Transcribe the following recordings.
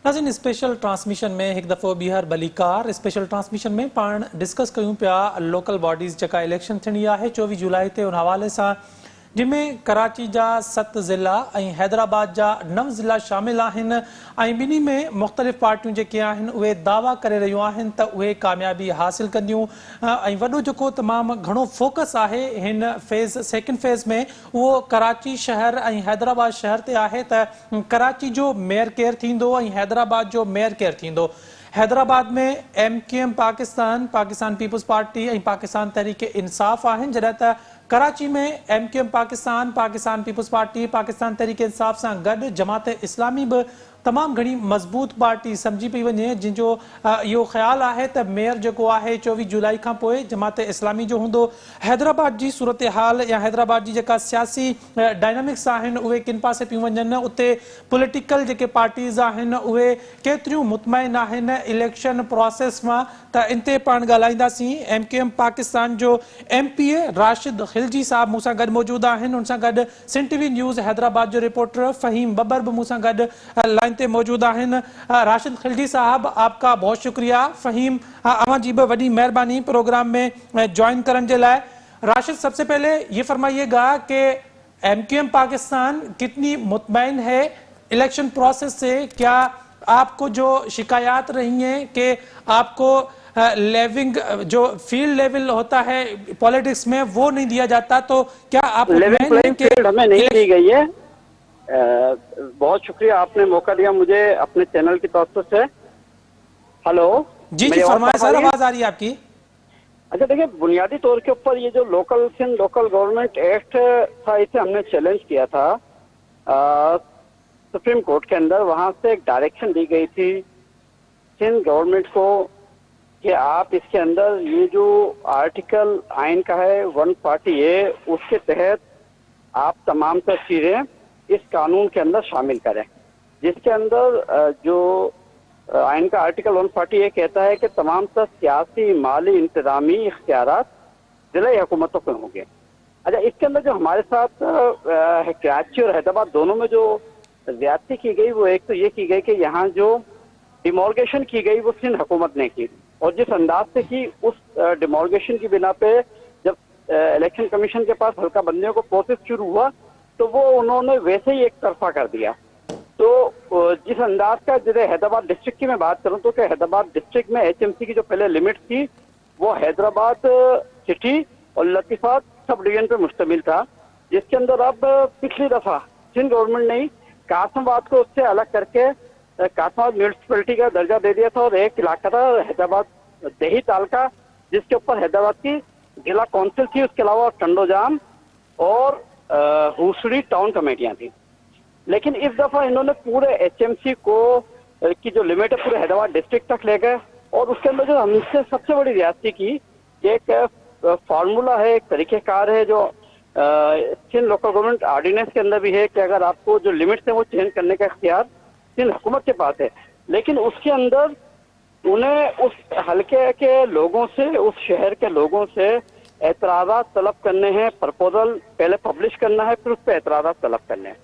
नाज़रीन special transmission में एक दफ़ो ॿीहर भलीकार स्पेशल ट्रांसमिशन में पाण डिस्कस कयूं पिया लोकल बॉडीज़ जेका इलेक्शन थियणी आहे 24 जुलाई ते उन हवाले सां जिनमें कराची जा 7 ज़िला ऐं हैदराबाद जा 9 ज़िला शामिल आहिनि ऐं ॿिन्ही में मुख़्तलिफ़ पार्टियूं जेके आहिनि उहे दावा करे रहियूं आहिनि त उहे कामयाबी हासिल कंदियूं ऐं वॾो जेको तमामु घणो फोकस आहे हिन सेकेंड फेज़ में उहो कराची शहर ऐं हैदराबाद शहर ते आहे त कराची जो मेयर केरु थींदो ऐं हैदराबाद जो मेयर केरु थींदो। हैदराबाद में MQM पाकिस्तान पीपल्स पार्टी ऐं पाकिस्तान तहरीक इंसाफ़ आहिनि, जॾहिं त कराची में MQM पाकिस्तान पीपल्स पार्टी पाकिस्तान तहरीक इंसाफ़ सां गॾु जमात इस्लामी बि तमामु घणी मज़बूत पार्टी सम्झी पई वञे, जिनजो इहो ख़्यालु आहे त मेयर जेको आहे 24 जुलाई खां पोइ जमात इस्लामी जो हूंदो। हैदराबाद जी सूरत हाल या हैदराबाद जी जेका सियासी डायनामिक्स आहिनि उहे किन पासे पियूं वञनि, उते पॉलिटिकल जेके पार्टीज़ आहिनि उहे केतिरियूं मुतमइन आहिनि इलेक्शन प्रोसेस मां, त इन ते पाण ॻाल्हाईंदासीं। MQM पाकिस्तान जो MPA राशिद खिलजी साहब मूं सां गॾु मौजूदु आहिनि, उन सां गॾु सिंध TV न्यूज़ हैदराबाद जो रिपोर्टर फ़हीम बबर भी मूं सां गॾु लाइन ते मौजूद आहिनि। राशिद खिलजी साहब, आपका बहुत शुक्रिया। फ़हीम, अवां जी भी वडी मेहरबानी प्रोग्राम में ज्वाइन करने के लिए। राशिद, सबसे पहले ये फरमाइएगा कि MQM पाकिस्तान कितनी मुतमईन है इलेक्शन प्रोसेस से? क्या आपको जो शिकायत रही हैं कि आपको लेविंग जो फील्ड लेवल होता है पॉलिटिक्स में वो नहीं दिया जाता, तो क्या आप लेवल प्लेइंग फील्ड हमें नहीं दी गई है? बहुत शुक्रिया, आपने मौका दिया मुझे अपने चैनल की तरफ से। हेलो जी जी, फरमाएं सर, आवाज आ रही है आपकी। अच्छा, देखिए, बुनियादी तौर के ऊपर ये जो लोकल गवर्नमेंट एक्ट था, इसे हमने चैलेंज किया था सुप्रीम कोर्ट के अंदर। वहां से एक डायरेक्शन दी गई थी सिंध गवर्नमेंट को कि आप इसके अंदर ये जो आर्टिकल आइन का है 140A, उसके तहत आप तमाम तर चीजें इस कानून के अंदर शामिल करें, जिसके अंदर जो आइन का आर्टिकल 140A कहता है कि तमाम तर सियासी, माली, इंतजामी इख्तियारात जिला हुकूमतों के होंगे। अच्छा, इसके अंदर जो हमारे साथ कराची और हैदराबाद दोनों में जो ज्यादती की गई, वो एक तो ये की गई कि यहाँ जो डिमोलगेशन की गई वो सिंध हुकूमत ने की, और जिस अंदाज से की उस डिमोलगेशन की बिना पे जब इलेक्शन कमीशन के पास हल्का बंदियों को प्रोसेस शुरू हुआ तो वो उन्होंने वैसे ही एक तरफा कर दिया। तो जिस अंदाज का, जैसे हैदराबाद डिस्ट्रिक्ट की मैं बात करूं तो हैदराबाद डिस्ट्रिक्ट में HMC की जो पहले लिमिट थी वो हैदराबाद सिटी और लतीफात सब डिवीजन पे मुश्तमिल था, जिसके अंदर अब पिछली दफा सिंध गवर्नमेंट ने कासमाबाद को उससे अलग करके कासमाबाद म्यूनिसिपैलिटी का दर्जा दे दिया था, और एक इलाका था हैदराबाद दही तालका जिसके ऊपर हैदराबाद की जिला काउंसिल थी, उसके अलावा टंडोजाम और हुसड़ी टाउन कमेटियां थी। लेकिन इस दफा इन्होंने पूरे HMC को की जो लिमिट है पूरे हैदराबाद डिस्ट्रिक्ट तक ले गए, और उसके अंदर जो हमसे सबसे बड़ी रियासती की एक फार्मूला है, एक तरीकेकार है जो सिंध लोकल गवर्नमेंट ऑर्डिनेंस के अंदर भी है कि अगर आपको जो लिमिट्स है वो चेंज करने का इख्तियार सिंध हुकूमत के पास है, लेकिन उसके अंदर उन्हें उस हल्के के लोगों से, उस शहर के लोगों से एतराज़ात तलब करने हैं, प्रपोजल पहले पब्लिश करना है, फिर उस पर एतराज़ात तलब करने हैं।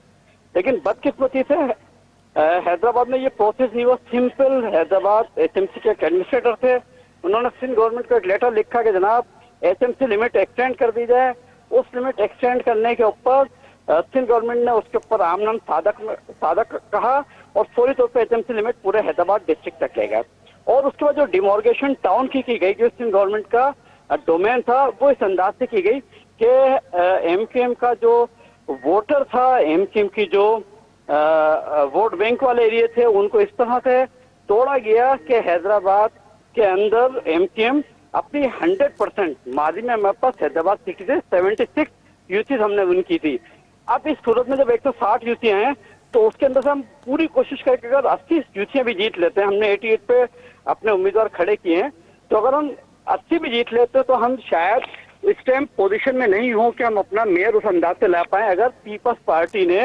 लेकिन बदकिस्मती से हैदराबाद में ये प्रोसेस नहीं हुआ। सिंपल हैदराबाद HMC के एडमिनिस्ट्रेटर थे, उन्होंने सिंध गवर्नमेंट को एक लेटर लिखा कि जनाब HMC लिमिट एक्सटेंड कर दी जाए। उस लिमिट एक्सटेंड करने के ऊपर सिंध गवर्नमेंट ने उसके ऊपर आमनम सादक कहा और फौरी तौर पर HMC लिमिट पूरे हैदराबाद डिस्ट्रिक्ट तक ले गए। और उसके बाद जो डिमोर्गेशन टाउन की गई, जो सिंध गवर्नमेंट का डोमेन था, वो इस अंदाज से की गई कि MQM का जो वोटर था, MQM की जो वोट बैंक वाले एरिया थे, उनको इस तरह से तोड़ा गया कि हैदराबाद के अंदर MQM अपनी 100%, माजी में हमारे पास हैदराबाद सिटी से 76 यूसीज हमने उनकी थी। अब इस सूरत में जब 160 यूसी हैं तो उसके अंदर से हम पूरी कोशिश करके अगर 80 यूसियां भी जीत लेते हैं, हमने 88 पे अपने उम्मीदवार खड़े किए हैं, तो अगर हम 80 भी जीत लेते तो हम शायद इस टाइम पोजीशन में नहीं हो कि हम अपना मेयर उस अंदाज से ला पाए अगर पीपल्स पार्टी ने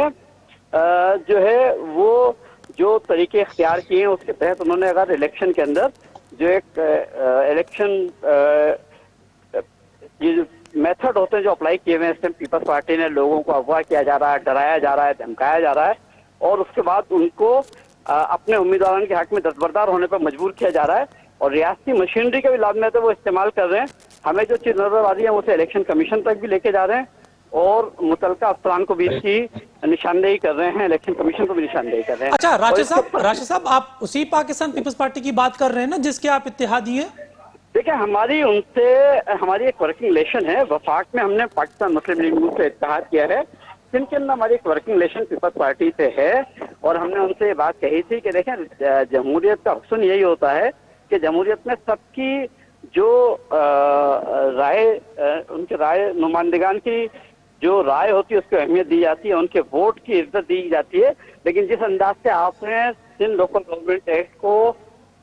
जो है वो जो तरीके इख्तियार किए हैं उसके तहत उन्होंने अगर इलेक्शन के अंदर जो एक इलेक्शन ये जो मेथड होते हैं जो अप्लाई किए हुए हैं, इस टाइम पीपल्स पार्टी ने लोगों को अगवा किया जा रहा है, डराया जा रहा है, धमकाया जा रहा है, और उसके बाद उनको अपने उम्मीदवारों के हक में दस्तबरदार होने पर मजबूर किया जा रहा है और रियासती मशीनरी का भी लाजमत है वो इस्तेमाल कर रहे हैं। हमें जो चीज नजर आ रही है उसे इलेक्शन कमीशन तक भी लेके जा रहे हैं और मुतलका अफसरान को भी इसकी निशानदेही कर रहे हैं, इलेक्शन कमीशन को भी निशानदेही कर रहे हैं। अच्छा और राशिद साहब आप उसी पाकिस्तान पीपल्स पार्टी की बात कर रहे हैं ना जिसके आप इत्तेहादी हैं? देखिए, हमारी एक वर्किंग रिलेशन है। वफाक में हमने पाकिस्तान मुस्लिम लीग नून से इत्तेहाद किया है, जिनके अंदर हमारी एक वर्किंग रिलेशन पीपल्स पार्टी से है और हमने उनसे ये बात कही थी कि देखें, जमहूरियत का हुस्न यही होता है कि जमहूरियत में सबकी जो उनके राय नुमाइंदगान की जो राय होती है उसको अहमियत दी जाती है, उनके वोट की इज्जत दी जाती है। लेकिन जिस अंदाज से आपने सिंध लोकल गवर्नमेंट एक्ट को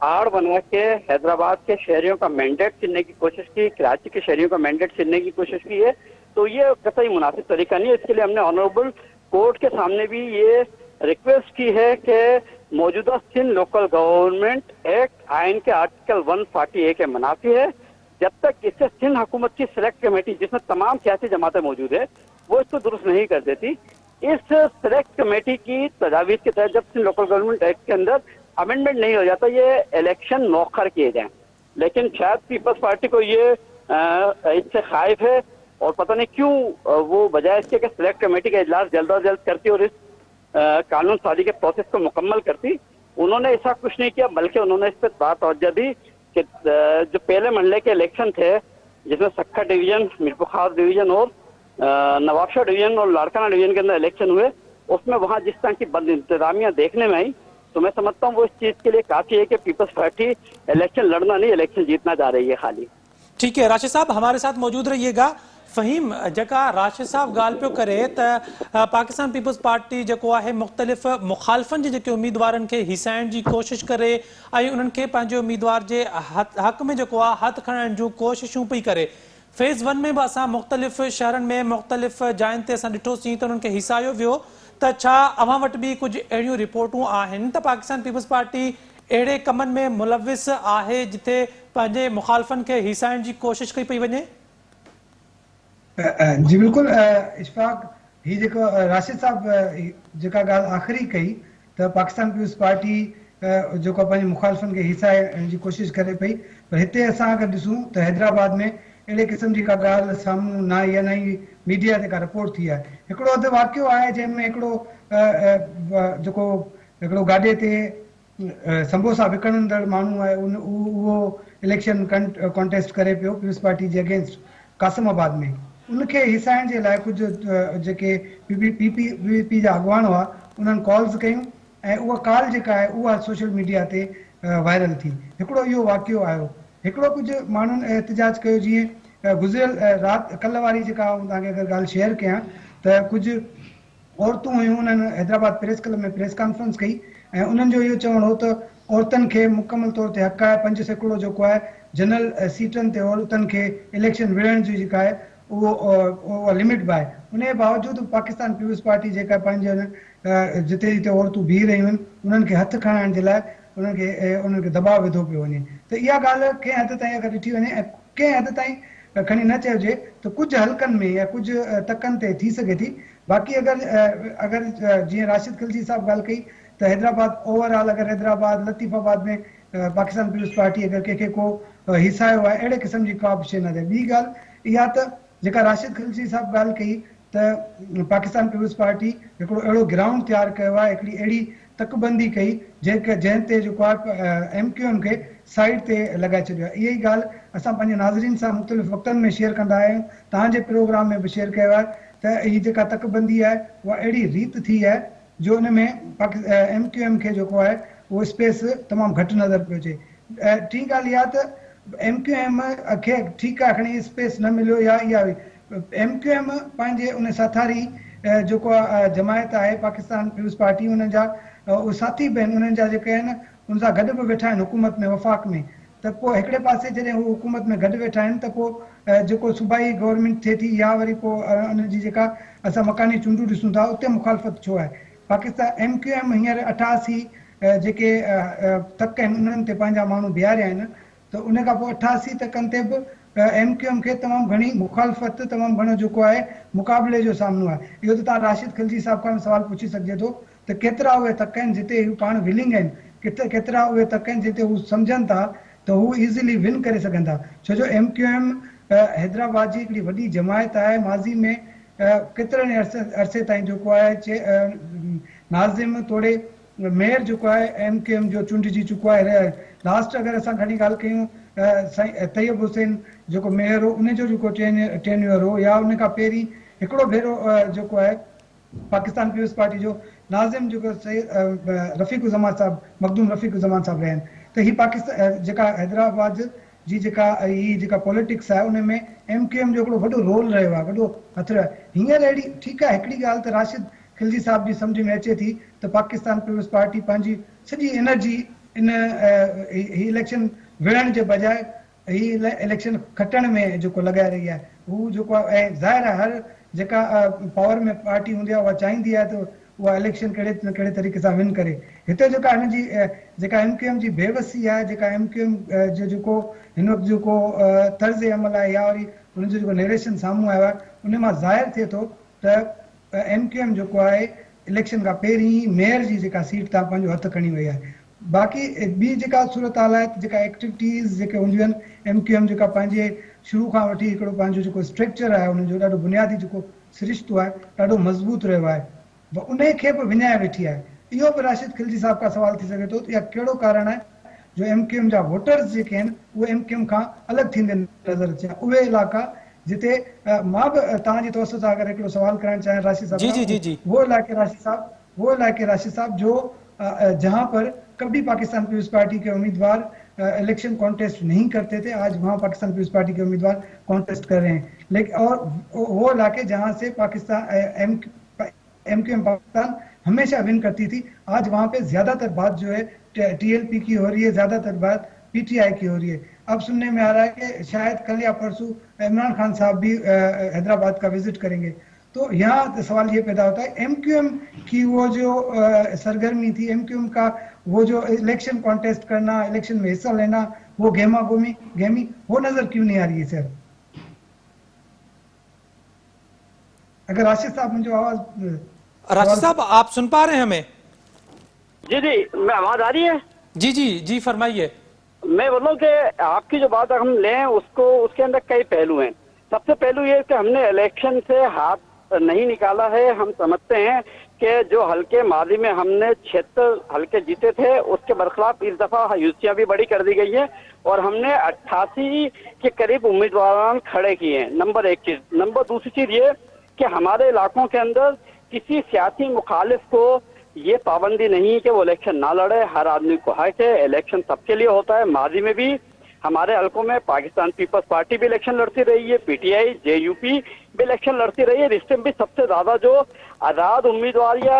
आड़ बना के हैदराबाद के शहरियों का मैंडेट छीनने की कोशिश की, कराची के शहरियों का मैंडेट छीनने की कोशिश की है, तो ये कतई मुनासिब तरीका नहीं है। इसके लिए हमने ऑनरेबल कोर्ट के सामने भी ये रिक्वेस्ट की है कि मौजूदा सिंध लोकल गवर्नमेंट एक्ट आइन के आर्टिकल 140A के मुनाफी है। जब तक इससे सिंध हुकूमत की सिलेक्ट कमेटी, जिसमें तमाम सियासी जमातें मौजूद है, वो इसको दुरुस्त नहीं कर देती, इस सिलेक्ट कमेटी की तजावीज के तहत जब सिंध लोकल गवर्नमेंट एक्ट के अंदर अमेंडमेंट नहीं हो जाता, ये इलेक्शन मौखर किए जाएं। लेकिन शायद पीपल्स पार्टी को ये इससे खाइफ है और पता नहीं क्यों वो बजाय इसके कि सिलेक्ट कमेटी का इजलास जल्द अज जल्द करती और इस कानून साजी के प्रोसेस को मुकम्मल करती, उन्होंने ऐसा कुछ नहीं किया, बल्कि उन्होंने इस पर बात तवज्जो दी कि जो पहले मंडले के इलेक्शन थे, जिसमें सक्खा डिवीजन, मीर बुखार डिवीजन और नवाबशाह डिवीजन और लाड़काना डिवीजन के अंदर इलेक्शन हुए, उसमें वहां जिस तरह की बद इंतजामिया देखने में आई, तो मैं समझता हूँ वो इस चीज के लिए काफी है कि पीपल्स पार्टी इलेक्शन लड़ना नहीं, इलेक्शन जीतना जा रही है खाली। ठीक है, राशिद साहब हमारे साथ मौजूद रहिएगा। फ़हीम, जका राशिद साहब गाल पियो करे त पाकिस्तान पीपल्स पार्टी जेको आहे मुख़्तलिफ़ मुखालफ़न जे जेके उम्मीदवारनि खे हिसाइण जी कोशिश करे ऐं उन्हनि खे पंहिंजे उम्मीदवार जे हक़ में जेको आहे हथु खणण जूं कोशिशूं पई करे। फेज़ 1 में भी असां मुख़्तलिफ़ शहरनि में मुख़्तलिफ़ जायुनि ते असां ॾिठोसीं त उन्हनि खे हिसायो वियो, त छा अव्हां वटि बि कुझु अहिड़ियूं रिपोर्टूं आहिनि त पाकिस्तान पीपल्स पार्टी अहिड़े कमनि में मुलविस आहे जिथे पंहिंजे मुखालफ़नि खे हिसाइण जी कोशिश कई पई वञे? जी बिल्कुल इशफाक, ही जेको राशिद साहब जेका ॻाल्हि आख़िरी कई त पाकिस्तान पीपल्स पार्टी जेको पंहिंजे मुखालफ़नि खे हिसाइण जी कोशिश करे पई, पर हिते असां अगरि ॾिसूं त हैदराबाद में अहिड़े क़िस्म जी का ॻाल्हि साम्हूं न आई आहे, न ई मीडिया ते का रिपोर्ट थी आहे। हिकिड़ो अधु वाक़ियो आहे जंहिंमें हिकिड़ो जेको हिकिड़ो गाॾे ते संबोसा विकिणंदड़ माण्हू आहे, उहो इलेक्शन कॉन्टेस्ट करे पियो पीपल्स पार्टी जे अगेंस्ट कासिमाबाद में। उनखे हिसाइण जे लाइ कुझु जेके पीपीपी जा अॻुवान हुआ, उन्हनि कॉल्स कयूं ऐं उहा कॉल जेका आहे उहा सोशल मीडिया ते वायरल थी। हिकिड़ो इहो वाक़ियो आयो। हिकिड़ो कुझु माण्हुनि एहतिजाज कयो, जीअं गुज़िरियल राति कल्ह वारी जेका तव्हांखे अगरि ॻाल्हि शेयर कयां त कुझु औरतूं हुयूं, उन्हनि हैदराबाद प्रेस क्लब में प्रेस कॉन्फ्रेंस कई ऐं उन्हनि जो इहो चवणु हो त औरतुनि खे मुकमल तौर ते हक़ आहे, 5 सैकड़ो जेको आहे जनरल सीटनि ते औरतुनि खे इलेक्शन विढ़ण जी जेका आहे उहो लिमिट बि आहे। उन जे बावजूदि पाकिस्तान पीपल्स पार्टी जेका पंहिंजे जिते जिते औरतूं बीह रहियूं आहिनि उन्हनि खे हथु खणाइण जे लाइ उन्हनि खे दबाव विधो पियो वञे। त इहा ॻाल्हि कंहिं हद ताईं अगरि ॾिठी वञे ऐं कंहिं हद ताईं खणी न चइजे त कुझु हलकनि में या कुझु तकनि ते थी सघे थी। बाक़ी अगरि जीअं राशिद खिलजी साहब ॻाल्हि कई त हैदराबाद ओवरऑल अगरि हैदराबाद लतीफ़ाबाद में पाकिस्तान पीपल्स पार्टी अगरि कंहिंखे को हिसायो आहे, अहिड़े क़िस्म जी का बि शइ न थिए। ॿी ॻाल्हि इहा त जेका राशिद खिलजी साहब ॻाल्हि कई त पाकिस्तान पीपल्स पार्टी हिकिड़ो अहिड़ो ग्राउंड तयारु कयो आहे, हिकिड़ी अहिड़ी तकबंदी कई जंहिं ते जेको आहे MQM खे साइड ते लॻाए छॾियो आहे। इहा ई ॻाल्हि असां पंहिंजे नाज़रीन सां मुख़्तलिफ़ वक़्तनि में शेयर कंदा आहियूं, तव्हांजे प्रोग्राम में बि शेयर कयो आहे त हीअ जेका तकबंदी आहे उहा अहिड़ी रीत थी आहे जो उन में MQM खे जेको आहे उहो स्पेस तमामु घटि नज़र पियो अचे। टी ॻाल्हि इहा त MQM खे ठीकु आहे खणी स्पेस न मिलियो या इहा MQM पंहिंजे उन साथारी जेको आहे जमायत आहे पाकिस्तान पीपल्स पार्टी, उन्हनि जा उहे साथी बि आहिनि, उन्हनि जा जेके आहिनि उन सां गॾु बि वेठा आहिनि हुकूमत में, वफ़ाक़ में। त पोइ हिकिड़े पासे जॾहिं हू हुकूमत में गॾु वेठा आहिनि त पोइ जेको सूबाई गवर्नमेंट थिए थी या वरी पोइ उनजी जेका असां मकानी चूंडूं ॾिसूं था उते मुखालफ़त छो आहे। पाकिस्तान MQM हींअर 88 जेके तक आहिनि उन्हनि ते पंहिंजा माण्हू बीहारिया आहिनि, त उन खां पोइ 88 तकनि ते बि MQM खे तमामु घणी मुखालफ़त तमामु घणो जेको आहे मुक़ाबले जो सामनो आहे। इहो त तव्हां राशिद खिलजी साहब खां सवाल पुछी सघिजे थो त केतिरा उहे तक आहिनि जिते हू पाण विलिंग आहिनि, केतिरा उहे तक आहिनि जिते हू सम्झनि था त हू इज़िली विन करे सघनि था। छो जो MQM हैदराबाद जी हिकिड़ी वॾी जमायत आहे। माज़ी में केतिरनि अरसे ताईं जेको आहे नाज़िम तोड़े मेयर जेको आहे MQM जो चूंडिजी चुको आहे। लास्ट अगरि असां खणी ॻाल्हि कयूं साईं तैयब हुसैन जेको मेयर हो उनजो जेको टेन्योर हो, या उन खां पहिरीं हिकिड़ो भेरो जेको आहे पाकिस्तान पीपल्स पार्टी जो नाज़िम जेको रफ़ीक़ुज़्ज़मान साहब, मखदूम रफ़ीक़ुज़्ज़मान साहब रहिया आहिनि। त ही पाकिस्तान जेका हैदराबाद जी जेका पॉलिटिक्स आहे उन में MQM जो हिकिड़ो वॾो रोल रहियो आहे, वॾो हथ रहियो आहे। हींअर अहिड़ी ठीकु आहे, हिकिड़ी ॻाल्हि त राशिद खिलजी साहब जी सम्झ में अचे थी त पाकिस्तान पीपल्स पार्टी पंहिंजी सॼी एनर्जी इन ही इलेक्शन विढ़ण जे बजाय ही इलेक्शन खटण में जेको लॻाए रही आहे। हू जेको आहे ऐं ज़ाहिर आहे हर जेका पावर में पार्टी हूंदी आहे उहा चाहींदी आहे त उहा इलेक्शन कहिड़े न कहिड़े तरीक़े सां विन करे। हिते जेका हिन जी जेका MQM जी बेवसी आहे, जेका MQM जो जेको हिन वक़्तु जेको तर्ज़ अमल आहे या वरी हुनजो जेको नरेशन साम्हूं आयो आहे उन मां ज़ाहिर थिए थो त MQM जेको आहे इलेक्शन खां पहिरीं मेयर जी जेका सीट तां पंहिंजो हथु खणी वई आहे। बाक़ी ॿी जेका सूरत हाल आहे, जेका एक्टिविटीज़ जेके हूंदियूं आहिनि MQM जेका पंहिंजे शुरू खां वठी हिकिड़ो पंहिंजो जेको स्ट्रक्चर आहे उनजो ॾाढो बुनियादी जेको सिरिश्तो आहे ॾाढो मज़बूत रहियो आहे, उन खे बि विञाए वेठी आहे। इहो बि राशिद खिलजी साहब खां सवाल थी सघे थो त इहा कहिड़ो कारण आहे जो MQM जा वोटर्स जेके आहिनि उहे MQM खां अलॻि थींदे नज़र अचे। उहे इलाइक़ा जिते मां बि तव्हांजी तवसत सां अगरि हिकिड़ो सवाल करणु चाहियां राशिद साहब, जी। वो इलाइक़े राशिद साहब जो जहां पर कभी पाकिस्तान पीपल्स पार्टी के उम्मीदवार इलेक्शन कॉन्टेस्ट नहीं करते थे, आज वहां पाकिस्तान पीपल्स पार्टी के उम्मीदवार कॉन्टेस्ट कर रहे हैं। लेकिन और वो इलाके जहां से पाकिस्तान MQM पाकिस्तान हमेशा विन करती थी, आज वहां पे ज्यादातर बात जो है TLP की हो रही है, ज्यादातर बात PTI की हो रही है। अब सुनने में आ रहा है कि शायद कल या परसों इमरान खान साहब भी हैदराबाद का विजिट करेंगे। तो यहाँ सवाल ये पैदा होता है MQM की वो जो सरगर्मी थी, MQM का वो जो इलेक्शन कॉन्टेस्ट करना, इलेक्शन में हिस्सा लेना, वो गेमी वो नजर क्यों नहीं आ रही है सर? अगर राशिद साहब मुझे आवाज राशिद साहब आप सुन पा रहे हैं हमें? जी जी, मैं आवाज आ रही है? जी फरमाइए। मैं बोल रहा हूँ कि आपकी जो बात हम लें उसको, उसके अंदर कई पहलू हैं। सबसे पहलू ये कि हमने इलेक्शन से हाथ नहीं निकाला है। हम समझते हैं कि जो हल्के माजी में हमने 76 हल्के जीते थे उसके बरखिलाफ इस दफा यूसियां भी बड़ी कर दी गई है और हमने 88 के करीब उम्मीदवार खड़े किए हैं। नंबर एक चीज। नंबर दूसरी चीज ये कि हमारे इलाकों के अंदर किसी सियासी मुखालिफ को ये पाबंदी नहीं है कि वो इलेक्शन ना लड़े। हर आदमी को हक है, इलेक्शन सबके लिए होता है। माजी में भी हमारे हल्कों में पाकिस्तान पीपल्स पार्टी भी इलेक्शन लड़ती रही है, PTI JUP भी इलेक्शन लड़ती रही है। इस टाइम भी सबसे ज्यादा जो आजाद उम्मीदवार या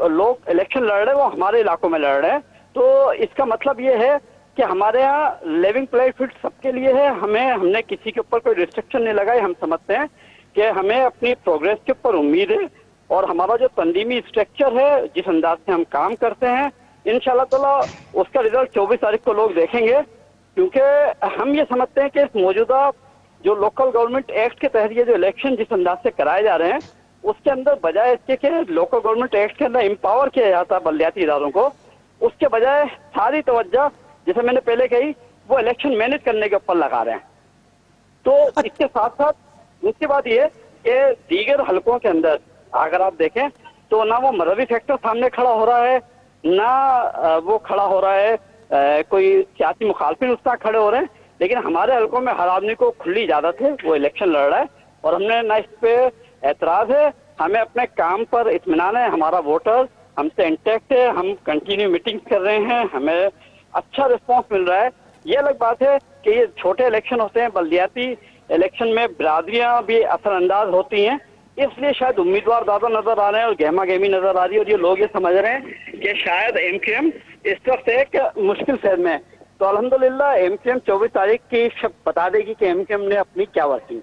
लोग इलेक्शन लड़ रहे हैं वो हमारे इलाकों में लड़ रहे हैं। तो इसका मतलब ये है कि हमारे यहाँ लिविंग प्लेइंग फील्ड सबके लिए है। हमने किसी के ऊपर कोई रिस्ट्रिक्शन नहीं लगाई। हम समझते हैं कि हमें अपनी प्रोग्रेस के ऊपर उम्मीद है और हमारा जो तंजीमी स्ट्रक्चर है, जिस अंदाज से हम काम करते हैं, इंशाल्लाह ताला उसका रिजल्ट 24 तारीख को लोग देखेंगे। क्योंकि हम ये समझते हैं कि इस मौजूदा जो लोकल गवर्नमेंट एक्ट के तहत ये जो इलेक्शन जिस अंदाज से कराए जा रहे हैं उसके अंदर बजाय इसके कि लोकल गवर्नमेंट एक्ट के अंदर एम्पावर किया जाता है बल्दियाती इदारों को, उसके बजाय सारी तवज्जो जैसे मैंने पहले कही वो इलेक्शन मैनेज करने के ऊपर लगा रहे हैं। तो इसके साथ साथ दूसरी बात ये कि दीगर हलकों के अंदर अगर आप देखें तो ना वो मजहबी फैक्टर सामने खड़ा हो रहा है, ना वो खड़ा हो रहा है कोई सियासी मुखालफिन उसका खड़े हो रहे हैं। लेकिन हमारे हलकों में हर आदमी को खुली इजाजत है, वो इलेक्शन लड़ रहा है और हमने ना इस पे एतराज है। हमें अपने काम पर इत्मीनान है, हमारा वोटर हमसे इंटैक्ट है, हम कंटिन्यू मीटिंग कर रहे हैं, हमें अच्छा रिस्पॉन्स मिल रहा है। ये अलग बात है कि ये छोटे इलेक्शन होते हैं, बल्दियाती इलेक्शन में बिरादरियां भी असरअंदाज होती हैं, इसलिए शायद उम्मीदवार ज्यादा नजर आ रहे हैं और गहमा गहमी नजर आ रही है और ये लोग ये समझ रहे हैं कि शायद MQM इस वक्त एक मुश्किल सेहद में है। तो अल्हम्दुलिल्लाह MQM 24 तारीख की बता देगी कि MQM ने अपनी क्या वर्किंग।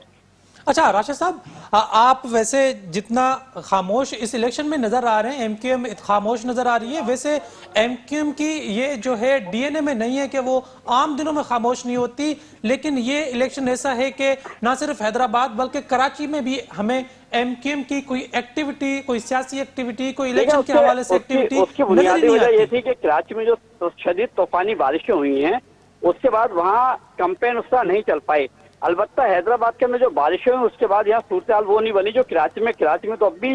अच्छा राशिद साहब, आप वैसे जितना खामोश इस इलेक्शन में नजर आ रहे हैं, एमक्यूएम खामोश नजर आ रही है, वैसे एमक्यूएम की ये जो है डीएनए में नहीं है कि वो आम दिनों में खामोश नहीं होती, लेकिन ये इलेक्शन ऐसा है कि ना सिर्फ हैदराबाद बल्कि कराची में भी हमें एमक्यूएम की कोई एक्टिविटी, कोई सियासी एक्टिविटी, कोई इलेक्शन के हवाले से एक्टिविटी उसकी नजर ही बुनियादी नहीं वजह ये आती। थी कि कराची में जो शदीद तूफानी बारिशें हुई हैं, उसके बाद वहाँ कैंपेन उसका नहीं चल पाई। अलबत्ता हैदराबाद के अंदर जो बारिशें हुई उसके बाद यहाँ सूरत हाल वो नहीं बनी जो कराची में तो अब भी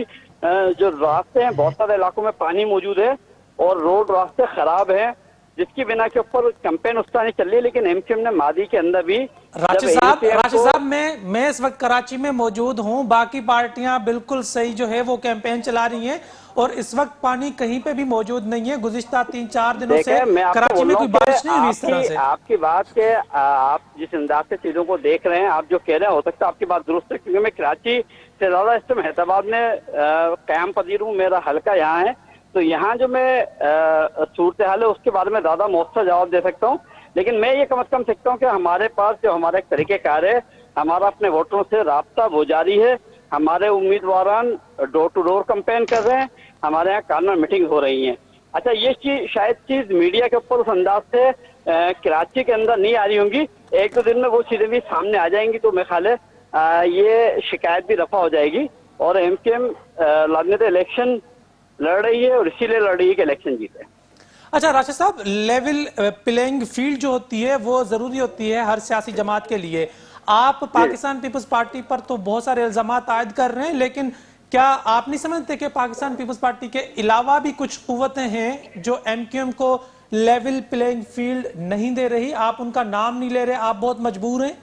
जो रास्ते हैं बहुत सारे इलाकों में पानी मौजूद है और रोड रास्ते खराब हैं, जिसकी बिना के ऊपर कैंपेन उसका नहीं चल रही है। लेकिन एमक्यूएम ने मादी के अंदर भी राशिद साहब मैं इस वक्त कराची में मौजूद हूं, बाकी पार्टियां बिल्कुल सही जो है वो कैंपेन चला रही हैं और इस वक्त पानी कहीं पे भी मौजूद नहीं है। गुज़िश्ता 3-4 दिनों से कराची में कोई बारिश नहीं हुई इस तरह से। आपकी बात के आप जिस अंदाज से चीजों को देख रहे हैं, आप जो कह रहे हैं हो सकता है आपकी बात दुरुस्त है, क्योंकि मैं कराची से ज्यादा इस टाइम हैदराबाद में कायम पजीर हूँ, मेरा हल्का यहाँ है, तो यहाँ जो मैं सूरत हाल है उसके बारे में ज्यादा मौसर जवाब दे सकता हूँ। लेकिन मैं ये कम से कम सकता हूँ कि हमारे पास जो हमारा एक तरीक़ेकार है, हमारा अपने वोटरों से राब्ता वो जारी है, हमारे उम्मीदवारान डोर टू डोर कैंपेन कर रहे हैं, हमारे यहाँ कॉर्नर मीटिंग हो रही हैं। अच्छा, ये चीज मीडिया के ऊपर उस अंदाज से कराची के अंदर नहीं आ रही होंगी, एक दो दिन में वो चीजें भी सामने आ जाएंगी, तो मेरे ख्याल है ये शिकायत भी रफा हो जाएगी और एमक्यूएम लाजमत इलेक्शन लड़ रही है और इसीलिए लड़ रही है कि इलेक्शन जीते। अच्छा राशिद साहब, लेवल प्लेइंग फील्ड जो होती है वो जरूरी होती है हर सियासी जमात के लिए। आप पाकिस्तान पीपल्स पार्टी पर तो बहुत सारे इल्जामात आयद कर रहे हैं, लेकिन क्या आप नहीं समझते कि पाकिस्तान पीपल्स पार्टी के अलावा भी कुछ कुव्वतें हैं जो एमक्यूएम को लेवल प्लेइंग फील्ड नहीं दे रही? आप उनका नाम नहीं ले रहे, आप बहुत मजबूर हैं।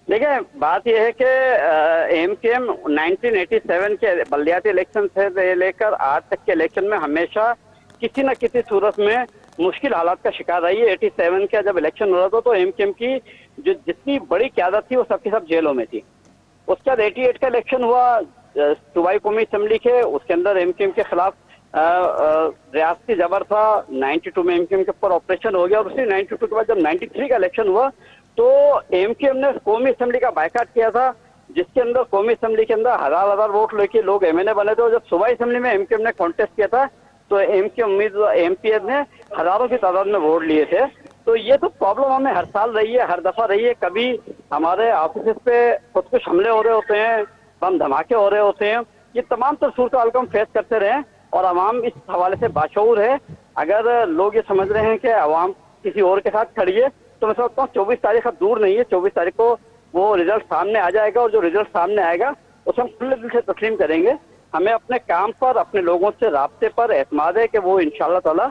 देखिए, बात यह है कि एमक्यूएम 1987 के बल्दियाती इलेक्शन से लेकर आज तक के इलेक्शन में हमेशा किसी न किसी सूरत में मुश्किल हालात का शिकार रही है। 87 का जब इलेक्शन हो रहा था तो एमक्यूएम की जो जितनी बड़ी क्यादत थी वो सबकी सब जेलों में थी। उसके बाद 88 का इलेक्शन हुआ सूबाई कौमी असम्बली के, उसके अंदर एमक्यूएम के खिलाफ रियासती जबर था। 92 में एमक्यूएम के ऊपर ऑपरेशन हो गया और उसी 92 के बाद जब 93 का इलेक्शन हुआ तो एमक्यूएम ने कौमी असम्बली का बायकाट किया था, जिसके अंदर कौमी असम्बली के अंदर हजार वोट लेके लोग एमएनए बने थे। और जब सूबाई असम्बली में एमक्यूएम ने कॉन्टेस्ट किया था तो एमपीएस ने हजारों की तादाद में वोट लिए थे। तो ये तो प्रॉब्लम हमें हर साल रही है, हर दफा रही है। कभी हमारे ऑफिस पे खुद कुछ हमले हो रहे होते हैं, बम धमाके हो रहे होते हैं, ये तमाम तो सूरत हाल को हम फेस करते रहे और अवाम इस हवाले से बाशऊर है। अगर लोग ये समझ रहे हैं कि अवाम किसी और के साथ खड़ी है तो मैं समझता हूँ 24 तारीख अब दूर नहीं है, 24 तारीख को वो रिजल्ट सामने आ जाएगा और जो रिजल्ट सामने आएगा उसे हम खुले दिल से तस्लीम करेंगे। हमें अपने काम पर, अपने लोगों से राब्ते पर एतमाद है कि वो इंशाअल्लाह ताला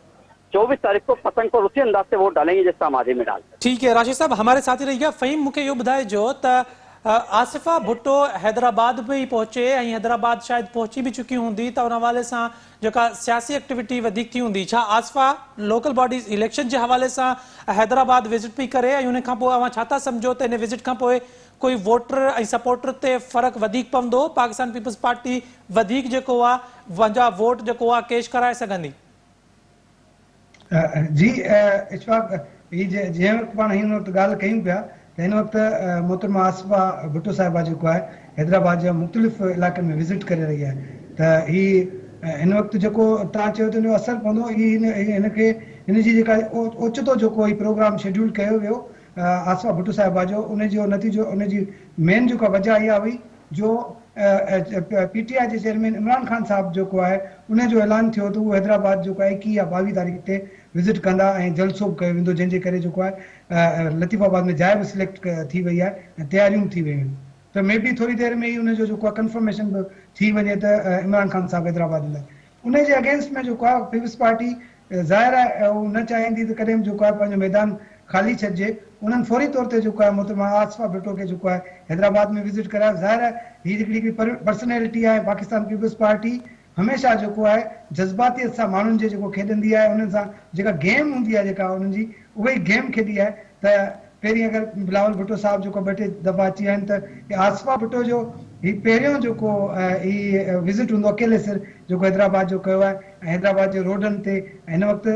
24 तारीख को पतंग पर उसी अंदाज से वोट डालेंगे जैसा हम आदि में डालते। ठीक है राशिद साहब, हमारे साथ ही रहिएगा। फ़हीम मूंखे इहो ॿुधाइजो त आसिफा भुट्टो हैदराबाद में ही पहुचे ऐं हैदराबाद शायद पहुची भी चुकी हूंदी, त उन हवाले सां जेका सियासी एक्टिविटी वधीक थी हूंदी। छा आसिफा लोकल बॉडीज इलेक्शन जे हवाले सां हैदराबाद विज़िट पई करे ऐं उन खां पोइ अवां छा था सम्झो त इन विज़िट खां पोइ कोई वोटर ऐं सपोर्टर ते फ़र्क़ु वधीक पवंदो, पाकिस्तान पीपल्स पार्टी वधीक जेको आहे पंहिंजा वोट जेको आहे कैश कराए सघंदी? जी इशफाक, ये जंहिं वक़्तु पाण हिन वक़्तु ॻाल्हि कयूं पिया त हिन वक़्तु मोहतरमा आसिफा भुट्टो साहिबा जेको आहे हैदराबाद जा मुख़्तलिफ़ इलाइक़नि में विज़िट करे रही आहे। त ही हिन वक़्तु जेको तव्हां चयो त हिन जो असरु पवंदो, हिनखे हिनजी जेका ओचितो जेको ही प्रोग्राम शेड्यूल कयो वियो आसिफा भुट्टो साहिबा जो, उनजो नतीजो, उनजी मेन जेका वजह इहा हुई जो पीटीआई जे चेयरमैन इमरान खान साहब जेको आहे उनजो ऐलान थियो त उहो हैदराबाद जेको आहे 21 या 22 तारीख़ ते विज़िट कंदा ऐं जलसो बि कयो वेंदो, जंहिंजे करे जेको आहे लतीफ़ाबाद में जाइ बि सिलेक्ट थी वई आहे ऐं तयारियूं थी वयूं आहिनि। त मे बि थोरी देरि में ई उनजो जेको आहे कंफर्मेशन बि थी वञे त इमरान खान साहब हैदराबाद ईंदा। उनजे अगेंस्ट में जेको आहे पीपल्स पार्टी ज़ाहिर आहे उहो न चाहींदी त कॾहिं बि जेको आहे पंहिंजो मैदान खाली छॾिजे। उन्हनि फौरी तौर ते जेको आहे मोहतरमा आसिफा भुट्टो खे जेको आहे हैदराबाद में विज़िट करायो। ज़ाहिर आहे हीअ हिकिड़ी पर्सनैलिटी आहे, पाकिस्तान पीपल्स पार्टी हमेशह जेको आहे जज़्बातियत सां माण्हुनि जे जेको खेॾंदी आहे, उन्हनि सां जेका गेम हूंदी आहे जेका उन्हनि जी उहा ई गेम खेॾी आहे। त पहिरीं अगरि बिलावल भुट्टो साहब जेको ॿ टे दफ़ा अची विया आहिनि त आसिफा भुट्टो जो ही पहिरियों जेको ही विज़िट हूंदो अकेले सिर जेको हैदराबाद जो कयो आहे ऐं हैदराबाद जे रोडनि ते हिन वक़्तु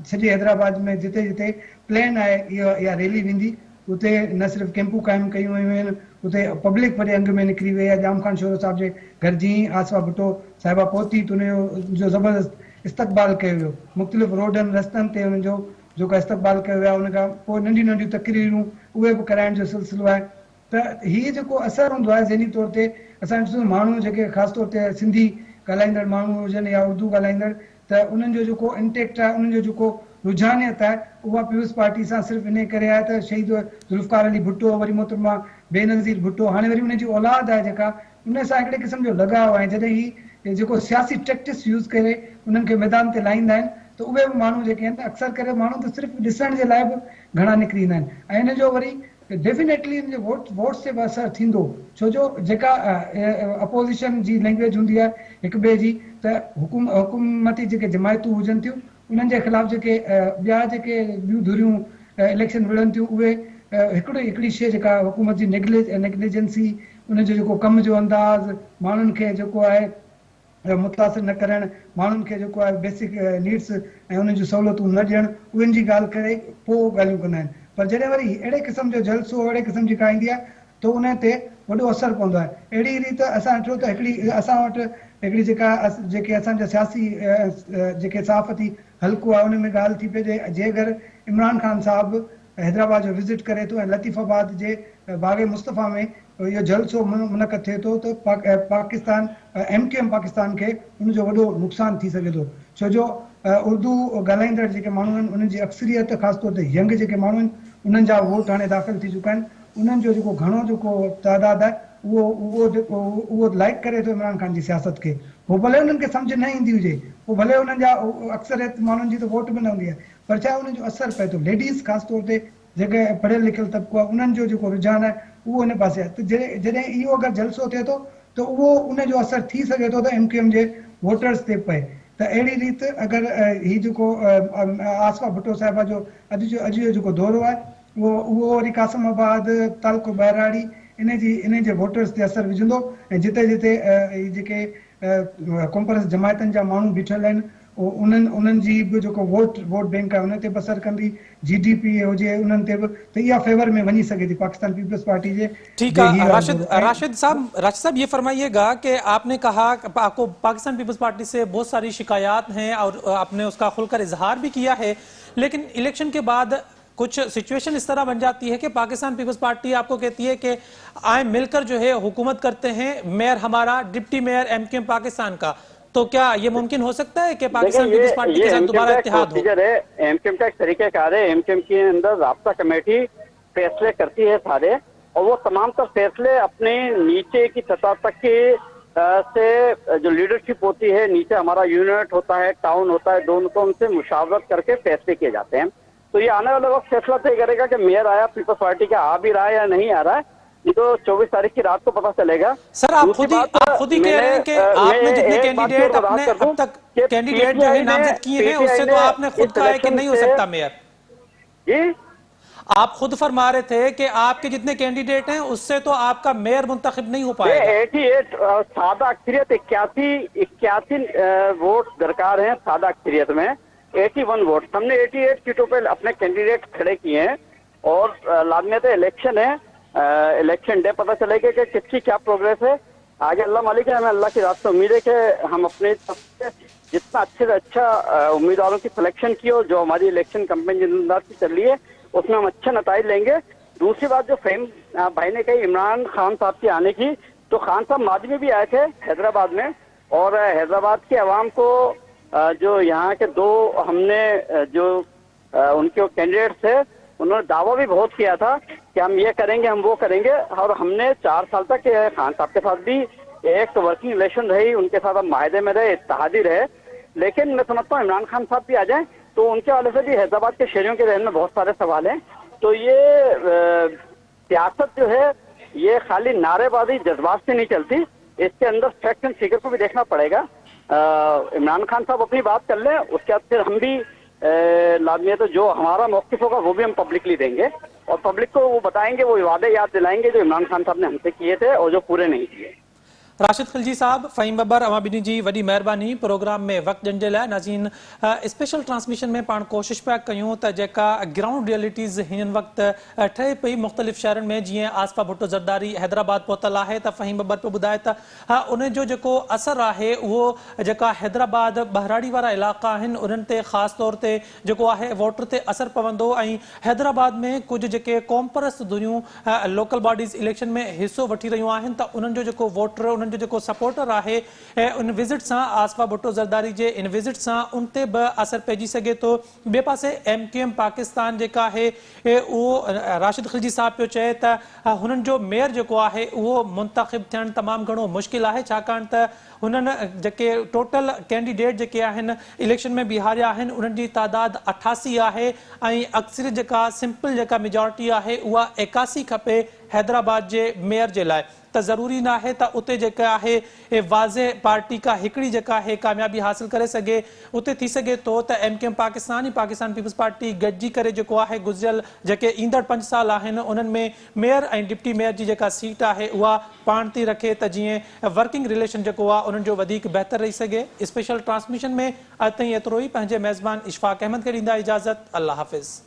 सॼे हैदराबाद में जिते जिते प्लेन आहे इहा रैली वेंदी, उते न सिर्फ़ु कैंपूं क़ाइमु कयूं वयूं आहिनि, उते पब्लिक वॾे अंग में निकिरी वई आहे। जाम ख़ान शोरो साहिब जे घर जी आसवा भुट्टो साहिबा पहुती त उनजो ज़बरदस्त इस्तक़बाल कयो वियो। मुख़्तलिफ़ रोडनि रस्तनि ते उन्हनि जो जेको इस्तक़बाल कयो वियो आहे। उन खां पोइ नंढियूं नंढियूं तकरीरूं उहे बि कराइण जो सिलसिलो आहे। त हीअ जेको असरु हूंदो आहे ज़हनी तौर ते असां ॾिसूं माण्हू जेके ख़ासि तौर ते सिंधी ॻाल्हाईंदड़ माण्हू हुजनि या उर्दू ॻाल्हाईंदड़, त उन्हनि जो जेको इंटेक्ट आहे, उन्हनि जो जेको रुझानियत आहे, उहा पीपुल्स पार्टी सां सिर्फ़ु इन करे आहे त शहीद ज़ुल्फ़कार अली भुट्टो, वरी मोहतरमा बेनज़ीर भुट्टो, हाणे वरी उनजी औलाद आहे जेका, उन सां हिकिड़े क़िस्म जो लॻाव आहे। जॾहिं ही जेको सियासी टैक्टिक्स यूज़ करे उन्हनि खे मैदान ते लाहींदा आहिनि, त उहे बि माण्हू जेके आहिनि अक्सर करे माण्हू त सिर्फ़ु ॾिसण जे लाइ बि घणा निकिरी ईंदा आहिनि। ऐं इन जो वरी डेफिनेटली इन जो वोट्स ते बि असरु थींदो, छो जो जेका अपोज़िशन जी लैंग्वेज हूंदी आहे हिक ॿिए जी, त हुकूमती जेके जमायतूं हुजनि थियूं उन्हनि जे ख़िलाफ़ जेके ॿिया जेके ॿियूं धुरियूं इलेक्शन विढ़नि थियूं, उहे हिकिड़ी शइ जेका हुकूमत जी नेग्लिजेंसी, उनजो जेको कम जो अंदाज़, माण्हुनि खे जेको आहे मुतासिर न करणु, माण्हुनि खे जेको आहे बेसिक नीड्स ऐं उन्हनि जूं सहूलियतूं न ॾियणु, उन्हनि जी ॻाल्हि करे पोइ ॻाल्हियूं कंदा आहिनि। पर जॾहिं वरी अहिड़े क़िस्म जो जलसो, अहिड़े क़िस्म जी का ईंदी आहे, त उन ते वॾो असरु पवंदो आहे। अहिड़ी रीति असां ॾिठो त असां वटि हिकिड़ी जेके असांजा सियासी जेके सहाफ़ती हल्को आहे, उन में ॻाल्हि थी पए जे अगरि इमरान ख़ान साहिबु हैदराबाद जो विज़िट करे थो ऐं लतीफ़ाबाद जे बाग़ मुस्तफ़ा में इहो जलसो मुनक़द थिए थो, त पाकिस्तान MQM पाकिस्तान खे उनजो वॾो नुक़सानु थी सघे थो। छो जो उर्दू ॻाल्हाईंदड़ जेके माण्हू आहिनि उन्हनि जी अक्सरियत, ख़ासि तौर ते यंग जेके माण्हू आहिनि, उन्हनि जा वोट हाणे दाख़िल थी चुका आहिनि। उन्हनि जो जेको घणो जेको तइदादु आहे उहो लाइक करे थो इमरान ख़ान जी सियासत खे। पोइ भले उन्हनि खे सम्झ न ईंदी हुजे, पोइ भले उन्हनि जा अक्सरियत माण्हुनि जी त वोट बि न हूंदी आहे, पर छा उन्हनि जो असरु पए थो। लेडीज़ ख़ासि तौर ते जेके पढ़ियल लिखियल तबिको आहे, उन्हनि जो जेको रुझान आहे उहो हिन पासे आहे। त जॾहिं इहो अगरि जलसो थिए थो, त उहो उनजो असरु थी सघे थो त MQM जे वोटर्स ते पए। त अहिड़ी रीति अगरि हीउ जेको आसफा भुट्टो साहिबा जो अॼु जो जेको दौरो आहे, उहो वरी कासिमाबाद, तालको बहिराड़ी, इन जे वोटर्स ते असरु विझंदो। ऐं जिते जिते जेके कॉन्फ्रेंस जमायतनि जा माण्हू बीठल आहिनि, उन्हनि जी बि जेको वोट बैंक आहे उन ते बि असरु कंदी। GDP हुजे उन्हनि ते बि, त इहा फेवर में वञी सघे थी पाकिस्तान पीपल्स पार्टी जे। ठीक है राशिद साहब, ये फरमाइएगा कि आपने कहा कि आपको पाकिस्तान पीपल्स पार्टी से बहुत सारी शिकायत हैं और आपने उसका खुलकर इजहार भी किया है, लेकिन इलेक्शन के बाद कुछ सिचुएशन इस तरह बन जाती है कि पाकिस्तान पीपल्स पार्टी आपको कहती है कि आए मिलकर जो है हुकूमत करते हैं, मेयर हमारा, डिप्टी मेयर MQM पाकिस्तान का। तो क्या ये मुमकिन हो सकता है कि पाकिस्तान पीपल्स पार्टी के साथ दोबारा इत्तेहाद हो? MQM का एक तरीक़ेकार है। MQM के अंदर राब्ता कमेटी फैसले करती है सारे, और वो तमाम तर फैसले अपने नीचे की सतह तक के से जो लीडरशिप होती है, नीचे हमारा यूनिट होता है, टाउन होता है, दोनों को उनसे मुशावरत करके फैसले किए जाते हैं। तो ये आने वाला वक्त फैसला तय करेगा कि मेयर आया पीपल्स पार्टी का, आ भी रहा है या नहीं आ रहा है। ये तो 24 तारीख की रात को पता चलेगा। सर आप खुद ही कह रहे हैं कि आपने जितने कैंडिडेट अपने अब तक कैंडिडेट जो है नामजद किए हैं, उससे तो आपने खुद कहा है कि नहीं हो सकता मेयर। जी, आप खुद फरमा रहे थे कि आपके जितने कैंडिडेट हैं उससे तो आपका मेयर मुंतखब नहीं हो पाएगा। 88 सादा अक्सरियत 81 वोट दरकार हैं सादा अक्सरियत में। 81 वोट हमने 88 सीटों पे अपने कैंडिडेट खड़े किए हैं, और लाजमियत इलेक्शन है, इलेक्शन डे पता चलेगा कि किसकी क्या प्रोग्रेस है। आगे अल्लाह मालिक है, हमें अल्लाह की रात से उम्मीद है कि हम अपने जितना अच्छे से अच्छा उम्मीदवारों की सिलेक्शन की, और जो हमारी इलेक्शन कंपेन जिम्मेदार की चल रही है उसमें हम अच्छे नताइज लेंगे। दूसरी बात जो फेम भाई ने कही इमरान खान साहब की आने की, तो खान साहब माजी में भी आए थे हैदराबाद में, और हैदराबाद के अवाम को जो यहाँ के दो हमने जो उनके कैंडिडेट थे, उन्होंने दावा भी बहुत किया था कि हम ये करेंगे, हम वो करेंगे। और हमने 4 साल तक खान साहब के साथ भी एक वर्किंग रिलेशन रही, उनके साथ हम माहिदे में रहे, इत्तेहादी रहे। लेकिन मैं समझता हूँ इमरान खान साहब भी आ जाएं तो उनके वाले से भी हैदराबाद के शहरियों के जहन में बहुत सारे सवाल हैं। तो ये सियासत जो है ये खाली नारेबाजी जज्बात से नहीं चलती, इसके अंदर फैक्ट एंड फिगर को भी देखना पड़ेगा। इमरान खान साहब अपनी बात कर लें, उसके बाद फिर हम भी लाजमी है तो जो हमारा मौक़िफ़ होगा वो भी हम पब्लिकली देंगे, और पब्लिक को वो बताएंगे, वो वादे याद दिलाएंगे जो इमरान खान साहब ने हमसे किए थे और जो पूरे नहीं किए। राशिद खिलजी साहब, फ़हीम बब्बर, अवां ॿिन्ही जी वॾी महिरबानी प्रोग्राम में वक़्तु ॾियण जे लाइ। नाज़रीन, स्पेशल ट्रांसमिशन में पाण कोशिशि पिया कयूं त जेका ग्राउंड रियलिटीज़ हिन वक़्तु ठहे पई मुख़्तलिफ़ शहरनि में, जीअं आसफ़ा भुट्टो ज़रदारी हैदराबाद पहुतल आहे, त फ़हीम बब्बर पियो ॿुधाए त उन जो जेको असरु आहे उहो जेका हैदराबाद बहराड़ी वारा इलाइक़ा आहिनि उन्हनि ते ख़ासि तौर ते जेको आहे वोटर ते असरु पवंदो, ऐं हैदराबाद में कुझु जेके क़ौम परस्त दुनियूं लोकल बॉडीज़ इलेक्शन में हिसो वठी रहियूं आहिनि, त उन्हनि जो जेको वोटर, उन्हनि जो जेको सपोर्टर आहे, उन विज़िट सां, आसफ़ा भुट्टो ज़रदारी जे इन विज़िट सां उन ते बि असरु पइजी सघे थो। ॿिए पासे MQM पाकिस्तान जेका आहे उहो राशिद खिलजी साहब पियो चए त हुननि जो मेयर जेको आहे उहो मुंतख़िब थियणु तमामु घणो मुश्किल आहे, छाकाणि त हुननि जेके टोटल कैंडिडेट जेके आहिनि इलेक्शन में बीहारिया आहिनि उन्हनि जी तादाद 88 आहे, ऐं अक्सर जेका सिंपल जेका मेजॉरिटी आहे उहा 81 खपे हैदराबाद जे मेयर जे लाइ। त ज़रूरी न आहे त उते जेका आहे वाज़े पार्टी का हिकिड़ी जेका आहे कामयाबी हासिल करे सघे। उते थी सघे थो त MQM पाकिस्तान ऐं पाकिस्तान पीपल्स पार्टी गॾिजी करे जेको आहे गुज़िरियल जेके ईंदड़ 5 साल आहिनि उन्हनि में मेयर ऐं डिप्टी मेयर जी जेका सीट आहे उहा पाण थी रखे, त जीअं वर्किंग रिलेशन जेको आहे उन्हनि जो वधीक बहितर रही सघे। स्पेशल ट्रांसमिशन में अॼु ताईं एतिरो ई। पंहिंजे मेज़बान इशफाक अहमद खे ॾींदा इजाज़त। अल्लाह हाफ़िज़।